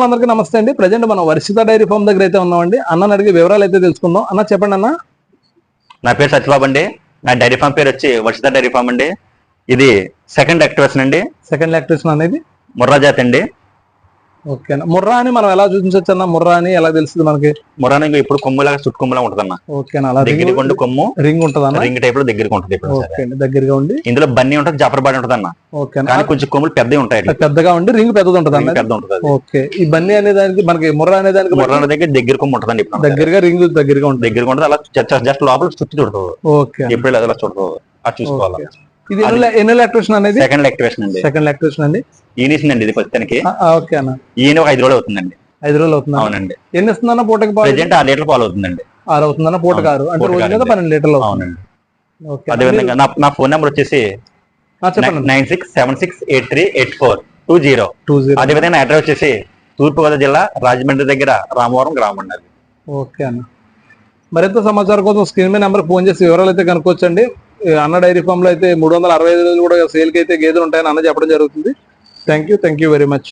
అందరికీ నమస్తే అండి. ప్రజెంట్ మనం వర్షిత డైరీ ఫామ్ దగ్గర అయితే ఉన్నామండి. అన్నని అడిగి వివరాలు అయితే తెలుసుకుందాం. అన్న చెప్పండి అన్న. నా పేరు సత్యబాబు అండి. నా డైరీ ఫామ్ పేరు వచ్చి వర్షిత డైరీ ఫామ్ అండి. ఇది సెకండ్ యాక్టివేషన్ అండి. సెకండ్ లాక్టేషన్ అనేది ముర్రా జాతి అండి. ఓకే అన్న. ముర్రా అని మనం ఎలా చూపించవచ్చు అన్న? ముర్రా అని ఎలా తెలుస్తుంది మనకి? ముర్రా ఇప్పుడు కొమ్ములాగా చుట్టు కొమ్ములా ఉంటదన్న. ఓకే అన్న. అలా దగ్గరికి ఉండి కొమ్ము రింగ్ ఉంటది అన్న. రింగ్ టైప్ లో దగ్గరికి ఉంటుంది. ఓకే అండి. దగ్గరగా ఉండి ఇందులో బన్నీ ఉంటుంది, జాఫర్బాడి ఉంటుంది అన్న. ఓకే అన్న. కానీ కొంచెం కొమ్ములు పెద్దవి ఉంటాయి. పెద్దగా ఉండి రింగ్ పెద్దది ఉంటుంది అన్న. పెద్ద ఉంటుంది. ఓకే. ఈ బన్నీ అనే దానికి మనకి ముర్రా అనే దానికి ముర్రా దగ్గర దగ్గర కొమ్ము ఉంటుందండి. దగ్గరగా రింగ్ దగ్గరగా ఉంటుంది. దగ్గరగా ఉంటుంది. అలా జస్ట్ లోపల చుట్టూ చుడుతుంది. ఓకే. ఎప్పుడు అలా చూడదు, అది చూసుకోవాలి. ఇది ఎన్ని లాక్టేషన్ అనేది? సెకండ్ యాక్టివేషన్ అండి. సెకండ్ లాక్టేషన్ అండి. ఈనిసిందండి ఇది ప్రస్తుతానికి. ఓకే అన్న. ఈయన ఒక 5 రోజులు అవుతుందండి. 5 రోజులు అవుతుంది. అవునండి. ఎన్ని ఇస్తుందన్న పూటకి పాలు? ప్రెజెంట్ 6 లీటర్లు పాలు అవుతుందండి. 6 అవుతుందన్న పూటకి 6 అంటే రోజు మీద 12 లీటర్లు. అవునండి. అదేవిధంగా నా ఫోన్ నెంబర్ వచ్చేసి 9676838420. అదేవిధంగా అడ్రస్ వచ్చేసి తూర్పుగోదావరి జిల్లా రాజమండ్రి దగ్గర రామవరం గ్రామం అండి. ఓకే అన్న. మరింత సమాచారం కోసం స్క్రీన్ మీద నెంబర్ ఫోన్ చేసి వివరాలు అయితే కనుక్కోవచ్చండి. అన్న డైరీ ఫామ్ లో అయితే 365 రోజులు కూడా సేల్ కి అయితే గేదెలు ఉంటాయని అన్న చెప్పడం జరుగుతుంది. Thank you very much.